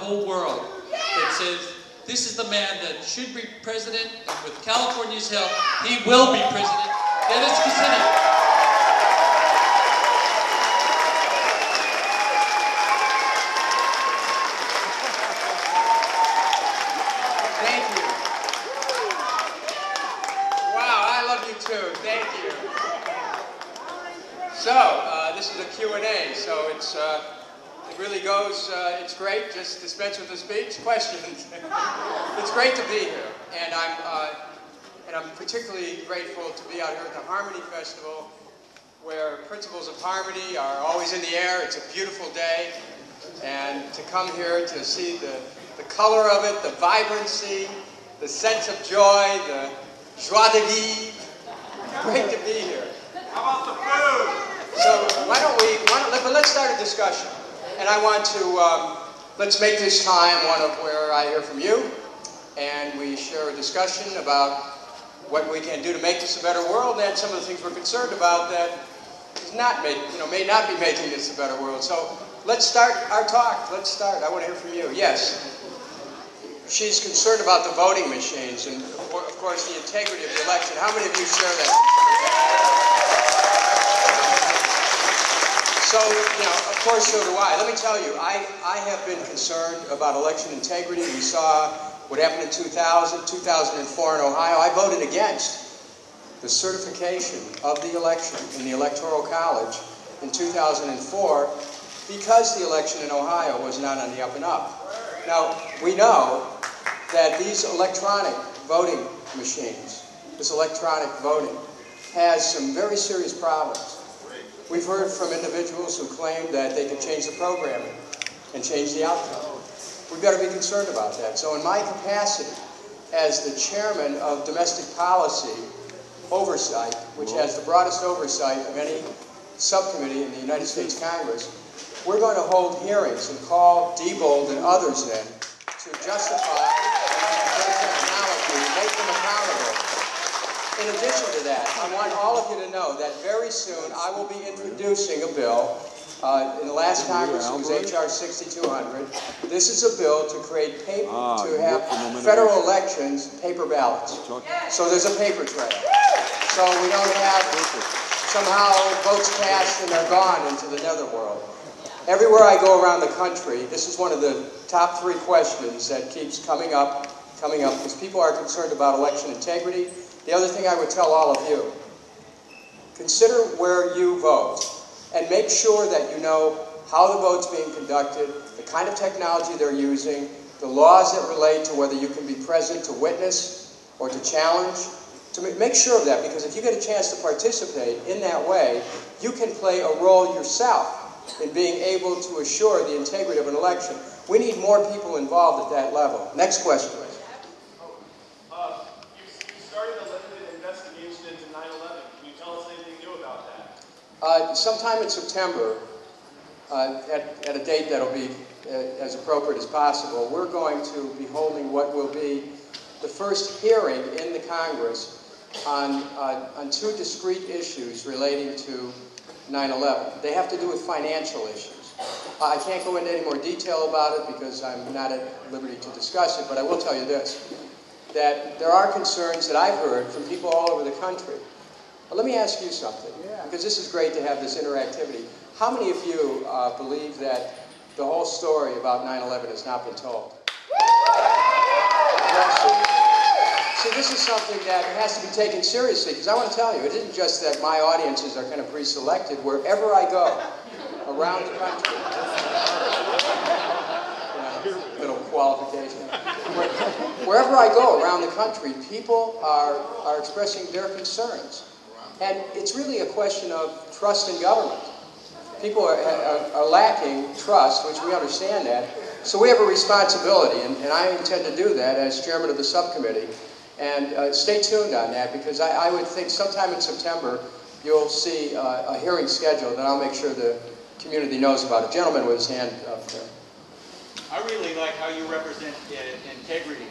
whole world that says this is the man that should be president, and with California's help, he will be president. Dennis Kucinich. Thank you. Wow, I love you too. Thank you. So, this is a Q&A, so it really goes, it's great. Just dispense with the speech. Questions. It's great to be here, and I'm particularly grateful to be out here at the Harmony Festival, where principles of harmony are always in the air. It's a beautiful day, and to come here to see the color of it, the vibrancy, the sense of joy, the joie de vivre. Great to be here. How about the food? So let's start a discussion. And I want to, let's make this time one of where I hear from you, and we share a discussion about what we can do to make this a better world, and some of the things we're concerned about that is not may not be making this a better world. So let's start our talk. Let's start. I want to hear from you. Yes. She's concerned about the voting machines and, of course, the integrity of the election. How many of you share that? So, of course, so do I. Let me tell you, I have been concerned about election integrity. We saw what happened in 2000, 2004 in Ohio. I voted against the certification of the election in the Electoral College in 2004 because the election in Ohio was not on the up and up. Now, we know that these electronic voting machines, this electronic voting, has some very serious problems. We've heard from individuals who claim that they can change the programming and change the outcome. We've got to be concerned about that. So in my capacity as the chairman of domestic policy oversight, which has the broadest oversight of any subcommittee in the United States Congress, we're going to hold hearings and call Diebold and others in to justify their technology, make them accountable. In addition to that, I want all of you to know that very soon I will be introducing a bill. In the last Congress, it was H.R. 6200. This is a bill to create to have federal elections paper ballots. So there's a paper trail. So we don't have somehow votes cast and they're gone into the netherworld. Everywhere I go around the country, this is one of the top 3 questions that keeps coming up, because people are concerned about election integrity. The other thing I would tell all of you, consider where you vote and make sure that you know how the vote's being conducted, the kind of technology they're using, the laws that relate to whether you can be present to witness or to challenge. To make sure of that, because if you get a chance to participate in that way, you can play a role yourself in being able to assure the integrity of an election. We need more people involved at that level. Next question. You started a limited investigation into 9/11. Can you tell us anything new about that? Sometime in September, at a date that'll be as appropriate as possible, we're going to be holding what will be the first hearing in the Congress on 2 discrete issues relating to 9/11. They have to do with financial issues. I can't go into any more detail about it because I'm not at liberty to discuss it, but I will tell you this, that there are concerns that I've heard from people all over the country. But let me ask you something, because this is great to have this interactivity. How many of you believe that the whole story about 9/11 has not been told? See, this is something that has to be taken seriously, because I want to tell you, it isn't just that my audiences are kind of pre-selected. Wherever I go around the country, little qualification. Wherever I go around the country, people are expressing their concerns. And it's really a question of trust in government. People are lacking trust, which we understand that. So we have a responsibility, and I intend to do that as chairman of the subcommittee. And stay tuned on that, because I would think sometime in September you'll see a hearing scheduled, and I'll make sure the community knows about it. Gentleman with his hand up there. I really like how you represent integrity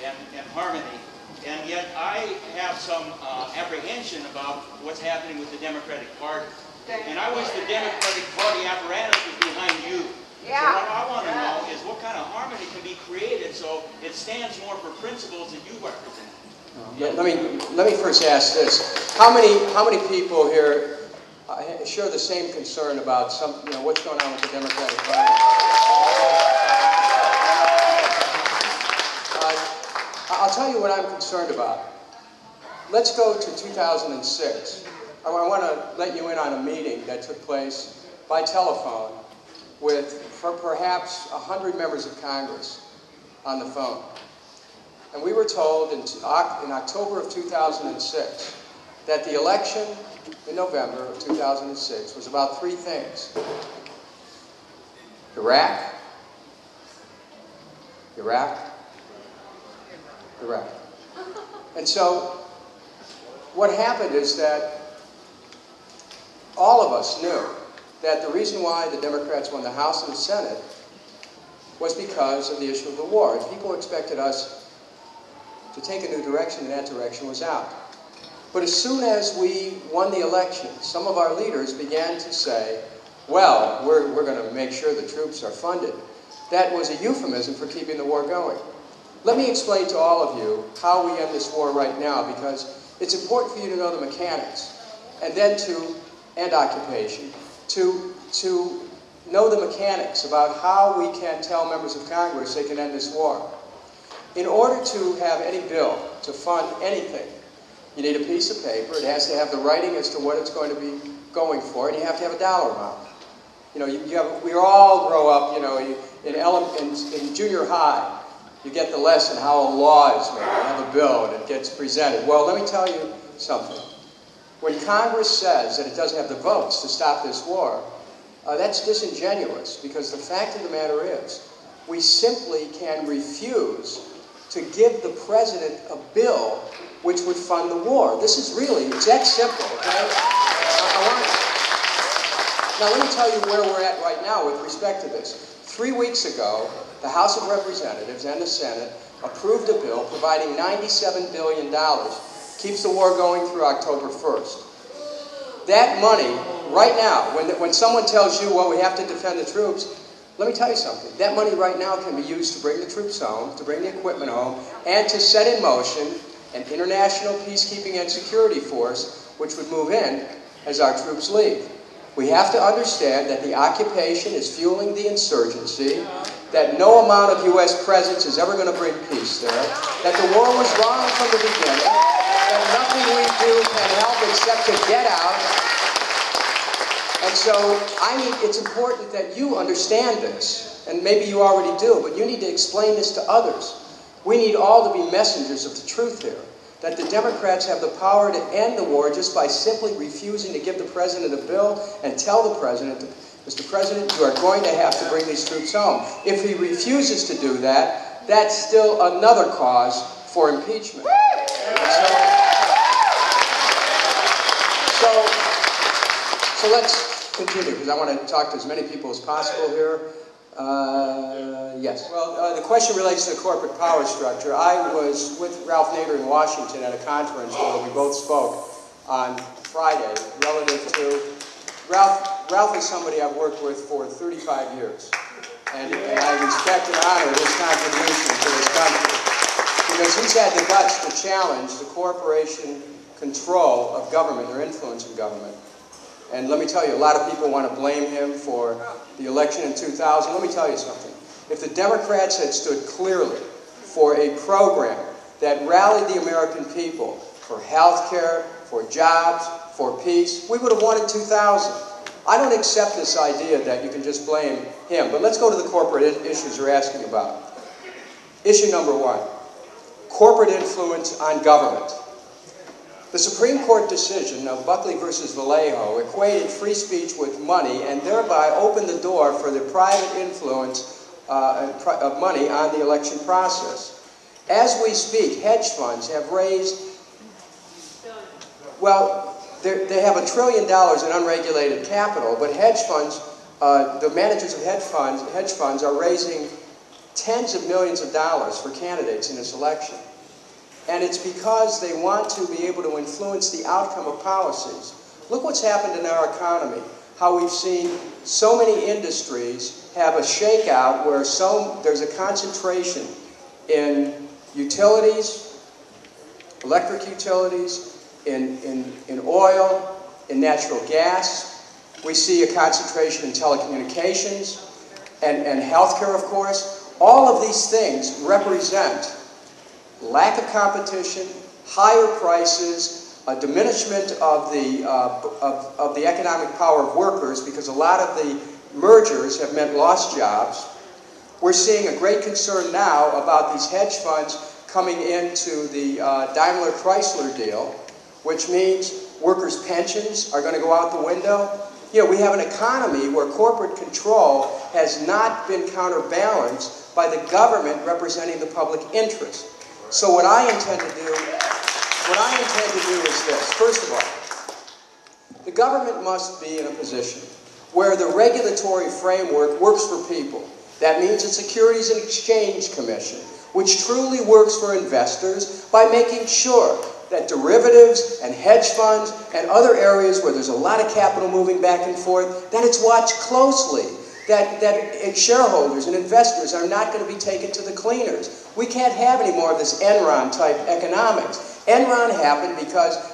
and harmony, and yet I have some apprehension about what's happening with the Democratic Party. And I wish the Democratic Party apparatus was behind you So what I want to know is what kind of harmony can be created so it stands more for principles that you represent. Let me first ask this: How many people here share the same concern about what's going on with the Democratic Party? I'll tell you what I'm concerned about. Let's go to 2006. I want to let you in on a meeting that took place by telephone with perhaps 100 members of Congress on the phone. And we were told in October of 2006 that the election in November of 2006 was about three things: Iraq, And so what happened is that all of us knew that the reason why the Democrats won the House and the Senate was because of the issue of the war. And people expected us to take a new direction, and that direction was out. But as soon as we won the election, some of our leaders began to say, well, we're going to make sure the troops are funded. That was a euphemism for keeping the war going. Let me explain to all of you how we end this war right now, because it's important for you to know the mechanics, and then and occupation, to know the mechanics about how we can tell members of Congress they can end this war. In order to have any bill to fund anything, you need a piece of paper. It has to have the writing as to what it's going to be going for, and you have to have a dollar amount. You know, we all grow up, you know, in junior high, you get the lesson how a law is made. You have a bill and it gets presented. Well, let me tell you something. When Congress says that it doesn't have the votes to stop this war, that's disingenuous, because the fact of the matter is, we simply can refuse to give the president a bill which would fund the war. This is really, it's that simple, okay? Now let me tell you where we're at right now with respect to this. 3 weeks ago, the House of Representatives and the Senate approved a bill providing $97 billion, keeps the war going through October 1st. That money, right now, when someone tells you, well, we have to defend the troops, let me tell you something. That money right now can be used to bring the troops home, to bring the equipment home, and to set in motion an international peacekeeping and security force which would move in as our troops leave. We have to understand that the occupation is fueling the insurgency, that no amount of U.S. presence is ever going to bring peace there, that the war was wrong from the beginning, that nothing we do can help except to get out. And so, it's important that you understand this, and maybe you already do, but you need to explain this to others. We need all to be messengers of the truth here, that the Democrats have the power to end the war just by simply refusing to give the president a bill and tell the president, Mr. President, you are going to have to bring these troops home. If he refuses to do that, that's still another cause for impeachment. So let's continue, because I want to talk to as many people as possible here. Yes. Well, the question relates to the corporate power structure. I was with Ralph Nader in Washington at a conference where we both spoke on Friday relative to Ralph is somebody I've worked with for 35 years, and I respect and honor his contribution to this country, because he's had the guts to challenge the corporation control of government, or influence in government. And let me tell you, a lot of people want to blame him for the election in 2000. Let me tell you something. If the Democrats had stood clearly for a program that rallied the American people for health care, for jobs, for peace, we would have won in 2000. I don't accept this idea that you can just blame him. But let's go to the corporate issues you're asking about. Issue number one, corporate influence on government. The Supreme Court decision of Buckley versus Vallejo equated free speech with money and thereby opened the door for the private influence of money on the election process. As we speak, hedge funds have raised, well, they have $1 trillion in unregulated capital, but hedge funds, the managers of hedge funds are raising tens of millions of dollars for candidates in this election. And it's because they want to be able to influence the outcome of policies. Look what's happened in our economy. how we've seen so many industries have a shakeout where there's a concentration in utilities, electric utilities, in oil, in natural gas. We see a concentration in telecommunications and healthcare, of course. All of these things represent lack of competition, higher prices, a diminishment of the economic power of workers, because a lot of the mergers have meant lost jobs. We're seeing a great concern now about these hedge funds coming into the Daimler-Chrysler deal, which means workers' pensions are going to go out the window. You know, we have an economy where corporate control has not been counterbalanced by the government representing the public interest. So what I intend to do is this. First of all, the government must be in a position where the regulatory framework works for people. That means a Securities and Exchange Commission, which truly works for investors by making sure that derivatives and hedge funds and other areas where there's a lot of capital moving back and forth, that it's watched closely, that shareholders and investors are not going to be taken to the cleaners. We can't have any more of this Enron-type economics. Enron happened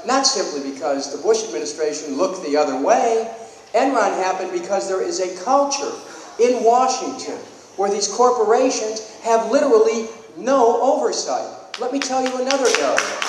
not simply because the Bush administration looked the other way. Enron happened because there is a culture in Washington where these corporations have literally no oversight. Let me tell you another area.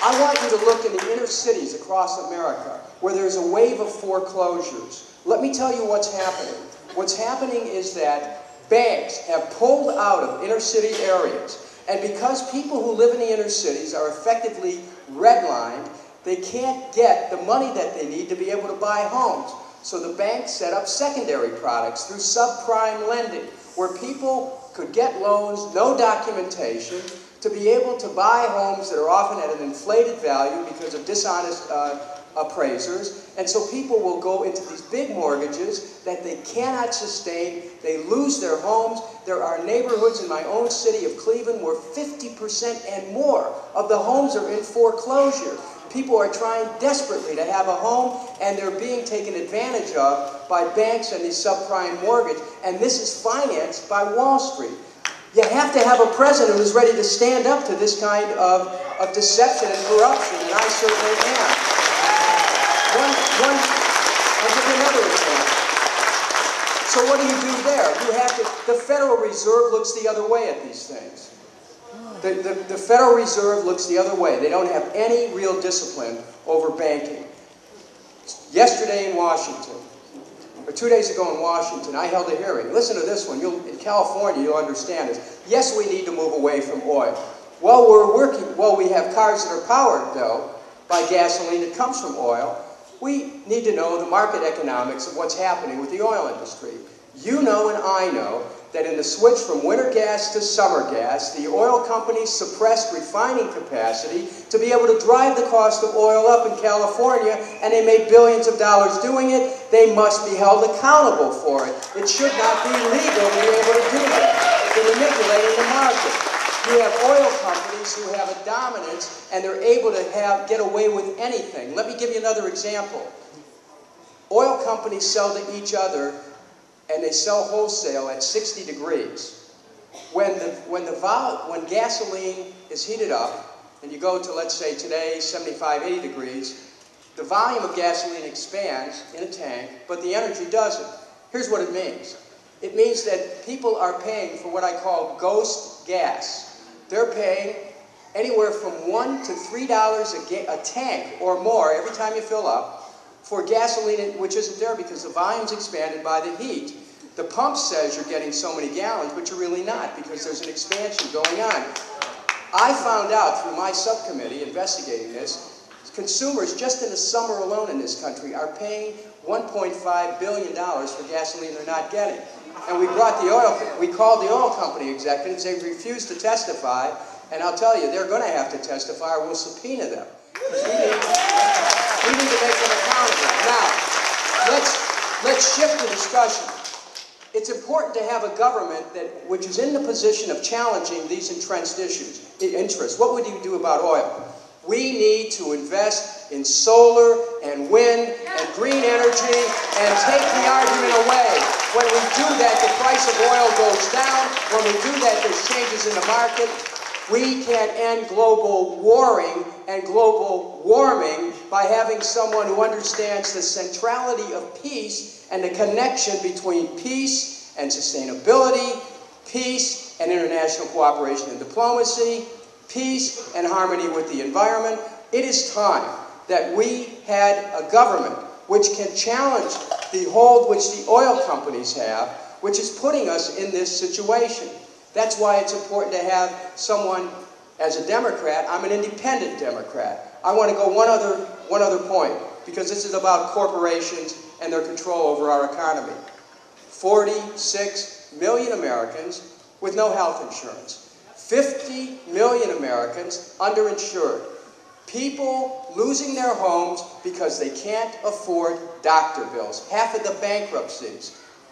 I want you to look in the inner cities across America where there's a wave of foreclosures. Let me tell you what's happening. What's happening is that banks have pulled out of inner city areas, and because people who live in the inner cities are effectively redlined, they can't get the money that they need to be able to buy homes. So the banks set up secondary products through subprime lending, where people could get loans, no documentation, to be able to buy homes that are often at an inflated value because of dishonest appraisers. And so people will go into these big mortgages that they cannot sustain. They lose their homes. There are neighborhoods in my own city of Cleveland where 50% and more of the homes are in foreclosure. People are trying desperately to have a home, and they're being taken advantage of by banks and these subprime mortgages. And this is financed by Wall Street. You have to have a president who's ready to stand up to this kind of deception and corruption, and I certainly am. I'll give you another example. So what do you do there? The Federal Reserve looks the other way at these things. The Federal Reserve looks the other way. They don't have any real discipline over banking. Yesterday in Washington, or 2 days ago in Washington, I held a hearing. Listen to this one. In California, you'll understand this. Yes, we need to move away from oil. Well, we have cars that are powered, though, by gasoline that comes from oil. We need to know the market economics of what's happening with the oil industry. You know and I know that in the switch from winter gas to summer gas, the oil companies suppressed refining capacity to be able to drive the cost of oil up in California, and they made billions of dollars doing it. They must be held accountable for it. It should not be legal to be able to do that. They're manipulating the market. You have oil companies who have a dominance, and they're able to get away with anything. Let me give you another example. Oil companies sell to each other, and they sell wholesale at 60 degrees. When gasoline is heated up, and you go to, let's say today, 75, 80 degrees, the volume of gasoline expands in a tank, but the energy doesn't. Here's what it means. It means that people are paying for what I call ghost gas. They're paying anywhere from $1 to $3 a tank or more every time you fill up for gasoline, which isn't there because the volume's expanded by the heat. The pump says you're getting so many gallons, but you're really not because there's an expansion going on. I found out through my subcommittee investigating this, consumers just in the summer alone in this country are paying $1.5 billion for gasoline they're not getting. And we called the oil company executives, they refused to testify, and I'll tell you, they're going to have to testify or we'll subpoena them. We need to make them accountable. Now, let's shift the discussion. It's important to have a government which is in the position of challenging these entrenched interests. What would you do about oil? We need to invest in solar and wind and green energy and take the argument away. When we do that, the price of oil goes down. When we do that, there's changes in the market. We can end global warring and global warming by having someone who understands the centrality of peace and the connection between peace and sustainability, peace and international cooperation and diplomacy, peace and harmony with the environment. It is time that we had a government which can challenge the hold which the oil companies have, which is putting us in this situation. That's why it's important to have someone, as a Democrat, I'm an independent Democrat. I want to go one other point, because this is about corporations and their control over our economy. 46 million Americans with no health insurance. 50 million Americans underinsured. People losing their homes because they can't afford doctor bills. Half of the bankruptcies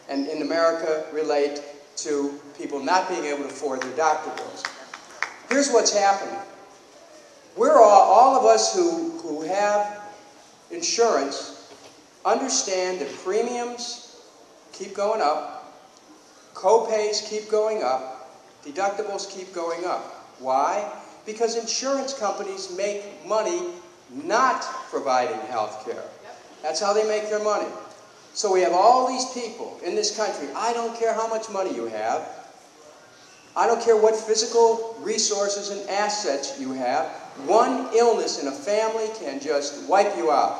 in America relate to people not being able to afford their doctor bills. Here's what's happening. We're all of us who have insurance understand that premiums keep going up, co-pays keep going up, deductibles keep going up. Why? Because insurance companies make money not providing health care. That's how they make their money. So we have all these people in this country. I don't care how much money you have. I don't care what physical resources and assets you have. One illness in a family can just wipe you out.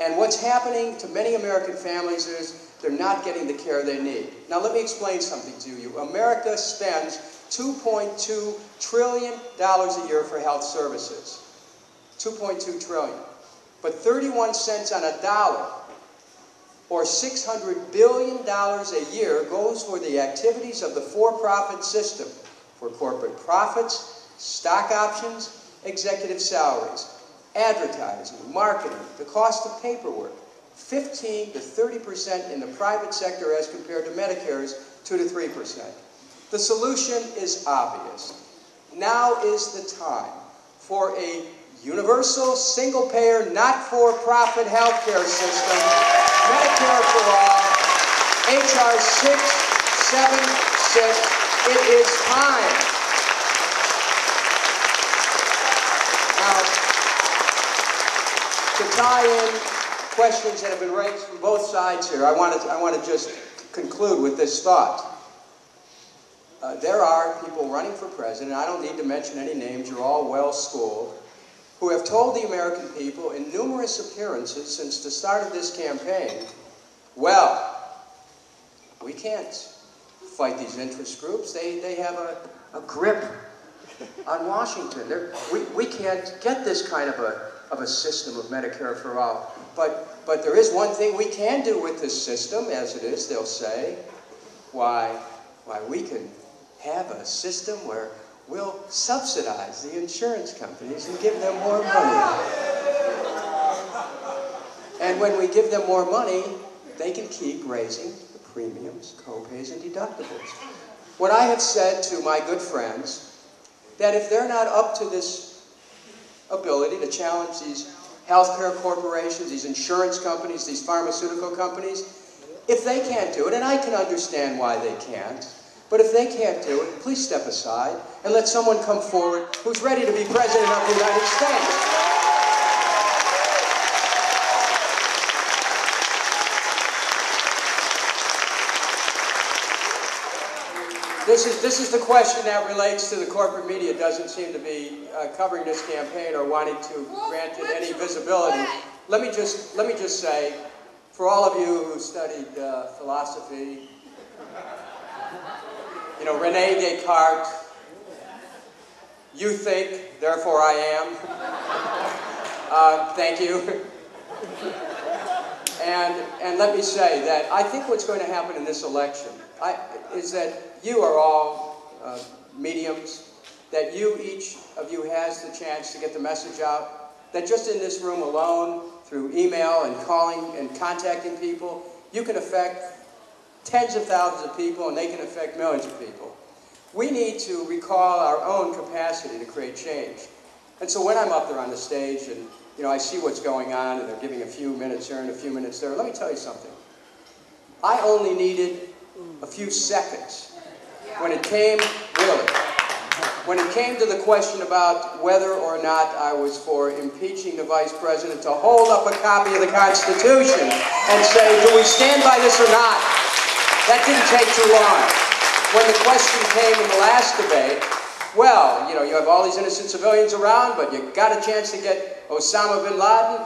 And what's happening to many American families is they're not getting the care they need. Now let me explain something to you. America spends $2.2 trillion a year for health services. $2.2 trillion. But 31 cents on a dollar, or $600 billion a year, goes for the activities of the for-profit system, for corporate profits, stock options, executive salaries, advertising, marketing, the cost of paperwork, 15 to 30% in the private sector as compared to Medicare's 2 to 3%. The solution is obvious. Now is the time for a universal, single-payer, not-for-profit healthcare system, Medicare for all, H.R. 676. It is time. Now, to tie in questions that have been raised from both sides here, I want to just conclude with this thought. There are people running for president, I don't need to mention any names, you're all well-schooled, who have told the American people in numerous appearances since the start of this campaign, well, we can't fight these interest groups. They have a grip on Washington. We can't get this kind of a system of Medicare for all. But there is one thing we can do with this system, as it is, they'll say. Why we can have a system where we'll subsidize the insurance companies and give them more money. And when we give them more money, they can keep raising the premiums, co-pays, and deductibles. What I have said to my good friends, that if they're not up to this ability to challenge these healthcare corporations, these insurance companies, these pharmaceutical companies, if they can't do it, and I can understand why they can't, but if they can't do it, please step aside and let someone come forward who's ready to be president of the United States. This is the question that relates to the corporate media. Doesn't seem to be covering this campaign or wanting to grant it any visibility. Let me just say, for all of you who studied philosophy, you know, Rene Descartes, you think, therefore I am. Thank you. And let me say that I think what's going to happen in this election is that you are all mediums, that each of you has the chance to get the message out, that just in this room alone, through email and calling and contacting people, you can affect tens of thousands of people, and they can affect millions of people. We need to recall our own capacity to create change. And so when I'm up there on the stage and, you know, I see what's going on and they're giving a few minutes here and a few minutes there, let me tell you something. I only needed a few seconds when it came, really, when it came to the question about whether or not I was for impeaching the Vice President, to hold up a copy of the Constitution and say, do we stand by this or not? That didn't take too long. When the question came in the last debate, well, you know, you have all these innocent civilians around, but you got a chance to get Osama bin Laden.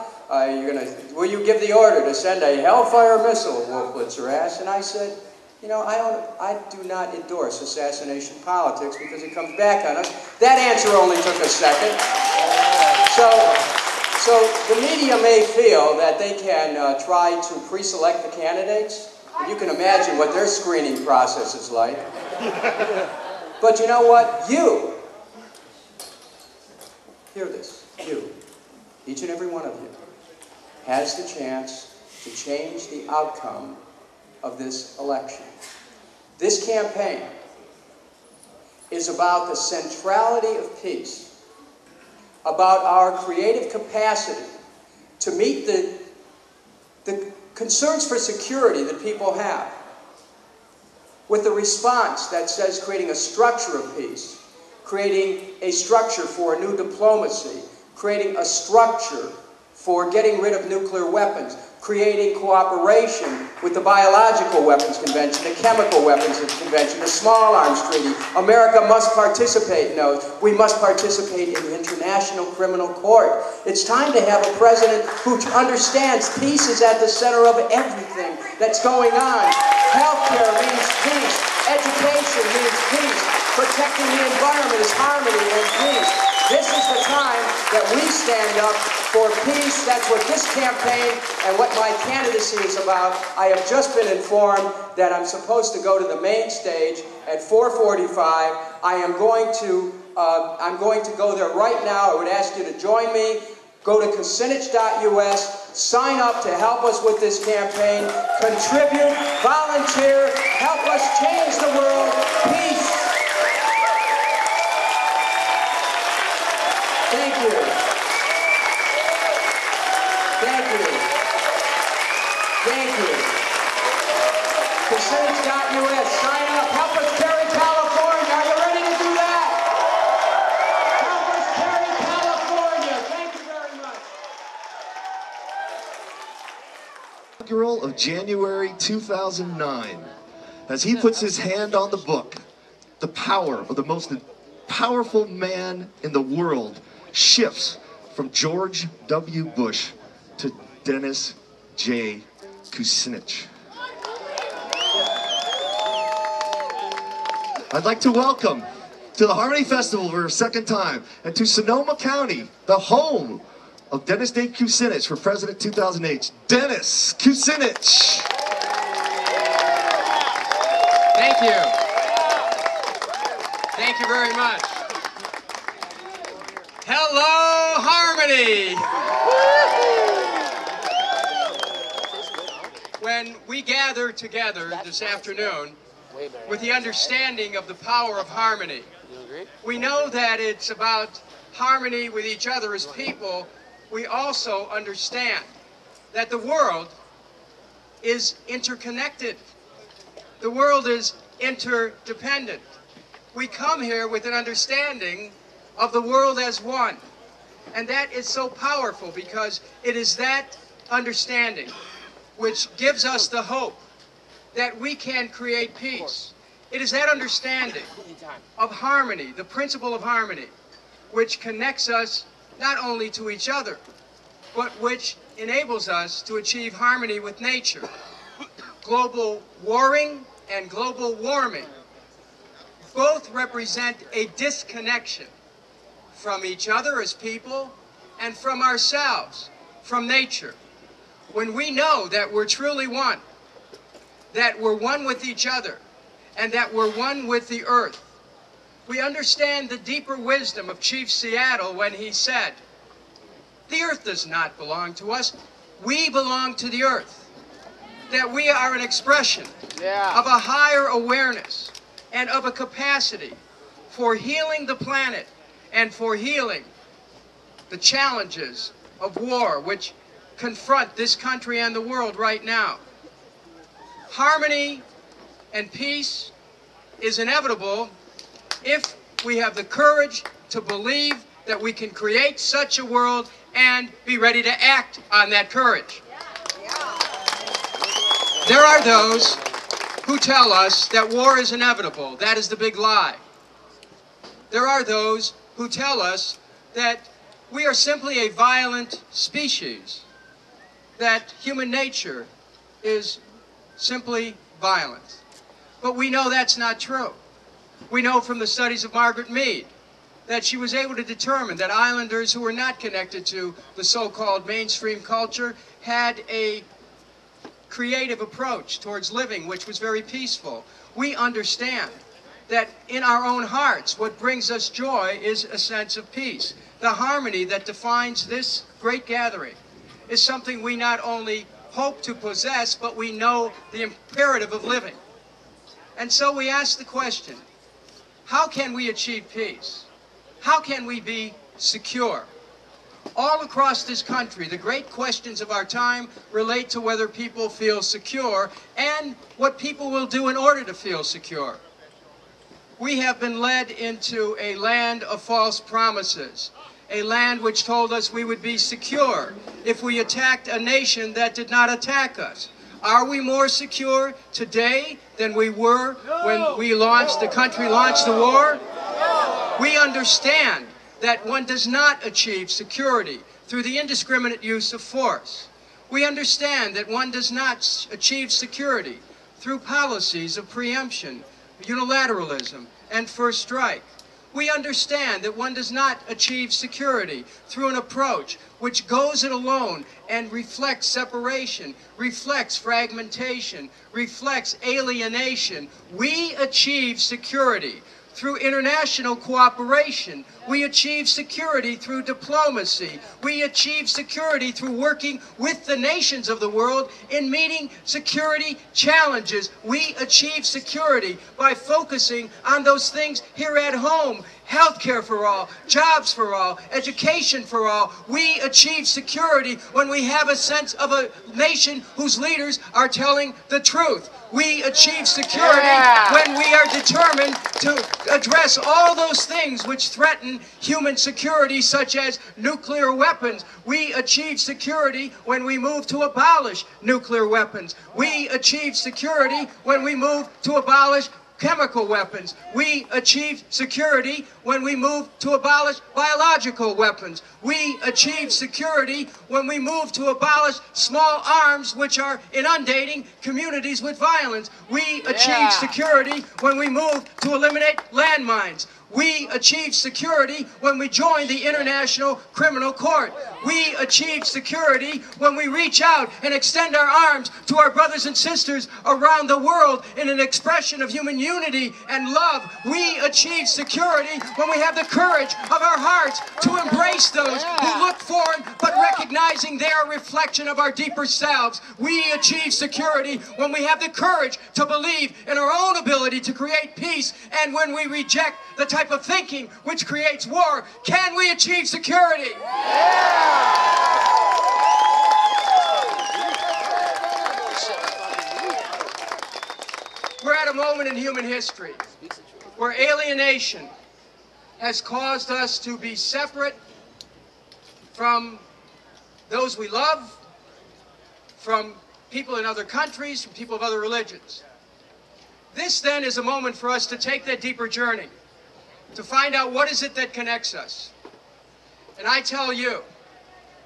Will you give the order to send a Hellfire missile? Wolf Blitzer asked. And I said, you know, I do not endorse assassination politics because it comes back on us. That answer only took a second. So the media may feel that they can try to pre-select the candidates. You can imagine what their screening process is like. But you know what? You, hear this, you, each and every one of you, has the chance to change the outcome of this election. This campaign is about the centrality of peace, about our creative capacity to meet the concerns for security that people have, with a response that says creating a structure of peace, creating a structure for a new diplomacy, creating a structure for getting rid of nuclear weapons, creating cooperation with the Biological Weapons Convention, the Chemical Weapons Convention, the Small Arms Treaty. America must participate in those. We must participate in the International Criminal Court. It's time to have a president who understands peace is at the center of everything that's going on. Healthcare means peace. Education means peace. Protecting the environment is harmony and peace. This is the time that we stand up for peace. That's what this campaign and what my candidacy is about. I have just been informed that I'm supposed to go to the main stage at 4:45. I'm going to go there right now. I would ask you to join me. Go to Kucinich.us, sign up to help us with this campaign, contribute, volunteer, help us change the world. Peace. Thank you. Thank you. Thank you. Kucinich.us, sign up, help us carry California. Are you ready to do that? Help us carry California. Thank you very much. Inaugural of January 2009, as he puts his hand on the book, the power of the most powerful man in the world shifts from George W. Bush to Dennis J. Kucinich. I'd like to welcome to the Harmony Festival for a second time, and to Sonoma County, the home of Dennis J. Kucinich for President 2008, Dennis Kucinich. Thank you. Thank you very much. Hello, Harmony! When we gather together this afternoon with the understanding of the power of harmony, we know that it's about harmony with each other as people. We also understand that the world is interconnected. The world is interdependent. We come here with an understanding of the world as one. And that is so powerful because it is that understanding which gives us the hope that we can create peace. It is that understanding of harmony, the principle of harmony, which connects us not only to each other, but which enables us to achieve harmony with nature. Global warring and global warming both represent a disconnection from each other as people and from ourselves, from nature. When we know that we're truly one, that we're one with each other, and that we're one with the earth, we understand the deeper wisdom of Chief Seattle when he said, the earth does not belong to us, we belong to the earth. That we are an expression of a higher awareness and of a capacity for healing the planet and for healing the challenges of war which confront this country and the world right now. Harmony and peace is inevitable if we have the courage to believe that we can create such a world and be ready to act on that courage. There are those who tell us that war is inevitable. That is the big lie. There are those who tell us that we are simply a violent species, that human nature is simply violence. But we know that's not true. We know from the studies of Margaret Mead that she was able to determine that islanders who were not connected to the so-called mainstream culture had a creative approach towards living which was very peaceful. We understand that in our own hearts what brings us joy is a sense of peace. The harmony that defines this great gathering is something we not only hope to possess, but we know the imperative of living. And so we ask the question, how can we achieve peace? How can we be secure? All across this country, the great questions of our time relate to whether people feel secure and what people will do in order to feel secure. We have been led into a land of false promises, a land which told us we would be secure if we attacked a nation that did not attack us. Are we more secure today than we were when the country launched the war? We understand that one does not achieve security through the indiscriminate use of force. We understand that one does not achieve security through policies of preemption, unilateralism, and first strike. We understand that one does not achieve security through an approach which goes it alone and reflects separation, reflects fragmentation, reflects alienation. We achieve security through international cooperation. We achieve security through diplomacy. We achieve security through working with the nations of the world in meeting security challenges. We achieve security by focusing on those things here at home. Healthcare for all, jobs for all, education for all. We achieve security when we have a sense of a nation whose leaders are telling the truth. We achieve security when we are determined to address all those things which threaten human security, such as nuclear weapons. We achieve security when we move to abolish nuclear weapons. We achieve security when we move to abolish chemical weapons. We achieve security when we move to abolish biological weapons. We achieve security when we move to abolish small arms which are inundating communities with violence. We achieve security when we move to eliminate landmines. We achieve security when we join the International Criminal Court. We achieve security when we reach out and extend our arms to our brothers and sisters around the world in an expression of human unity and love. We achieve security when we have the courage of our hearts to embrace those who look foreign but recognizing they are a reflection of our deeper selves. We achieve security when we have the courage to believe in our own ability to create peace, and when we reject the type of thinking which creates war. Can we achieve security? We're at a moment in human history where alienation has caused us to be separate from those we love, from people in other countries, from people of other religions. This then is a moment for us to take that deeper journey, to find out what is it that connects us. And I tell you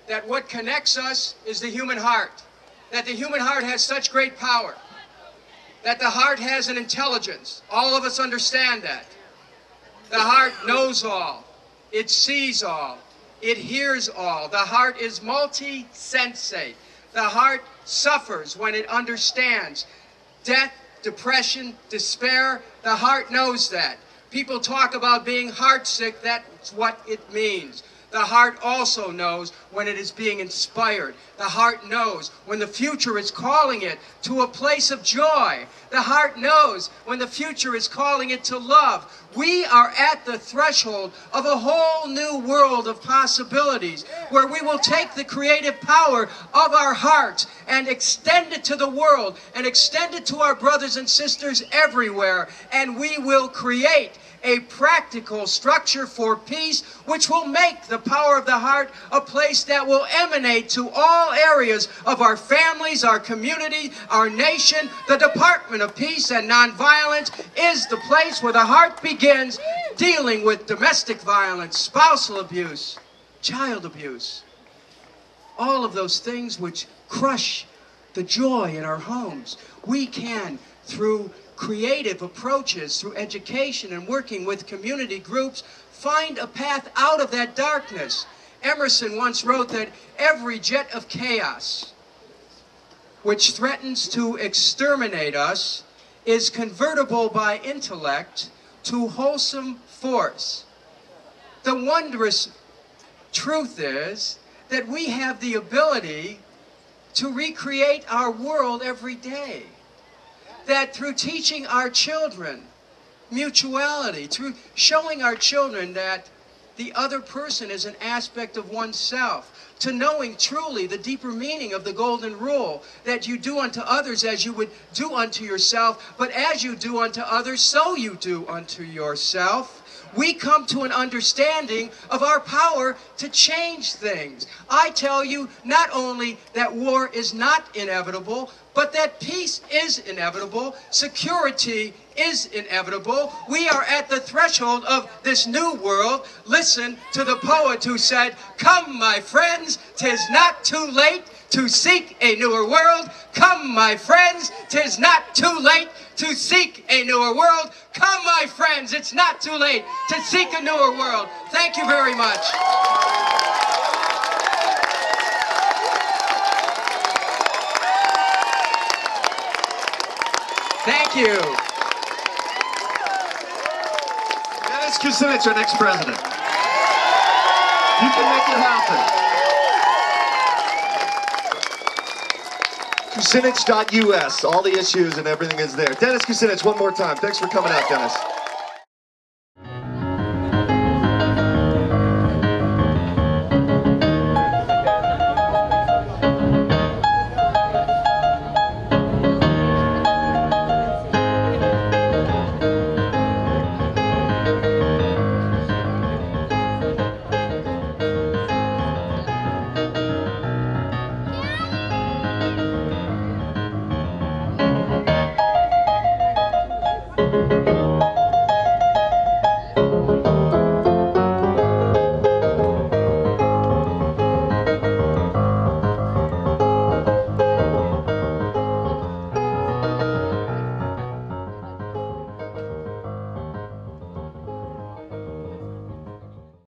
that what connects us is the human heart, that the human heart has such great power, that the heart has an intelligence. All of us understand that. The heart knows all. It sees all. It hears all. The heart is multi-sensate. The heart suffers when it understands death, depression, despair. The heart knows that. People talk about being heartsick. That's what it means. The heart also knows when it is being inspired. The heart knows when the future is calling it to a place of joy. The heart knows when the future is calling it to love. We are at the threshold of a whole new world of possibilities where we will take the creative power of our hearts and extend it to the world and extend it to our brothers and sisters everywhere. And we will create a practical structure for peace which will make the power of the heart a place that will emanate to all areas of our families, our community, our nation. The Department of Peace and Nonviolence is the place where the heart begins dealing with domestic violence, spousal abuse, child abuse, all of those things which crush the joy in our homes. We can, through creative approaches, through education and working with community groups, find a path out of that darkness. Emerson once wrote that every jet of chaos which threatens to exterminate us is convertible by intellect to wholesome force. The wondrous truth is that we have the ability to recreate our world every day. That through teaching our children mutuality, through showing our children that the other person is an aspect of oneself, to knowing truly the deeper meaning of the golden rule, that you do unto others as you would do unto yourself, but as you do unto others, so you do unto yourself. We come to an understanding of our power to change things. I tell you not only that war is not inevitable, but that peace is inevitable, security is inevitable. We are at the threshold of this new world. Listen to the poet who said, "Come, my friends, 'tis not too late to seek a newer world. Come, my friends, 'tis not too late to seek a newer world. Come, my friends, it's not too late to seek a newer world." Thank you very much. Thank you. Dennis Kucinich, our next president. You can make it happen. Kucinich.us, all the issues and everything is there. Dennis Kucinich, one more time. Thanks for coming out, Dennis.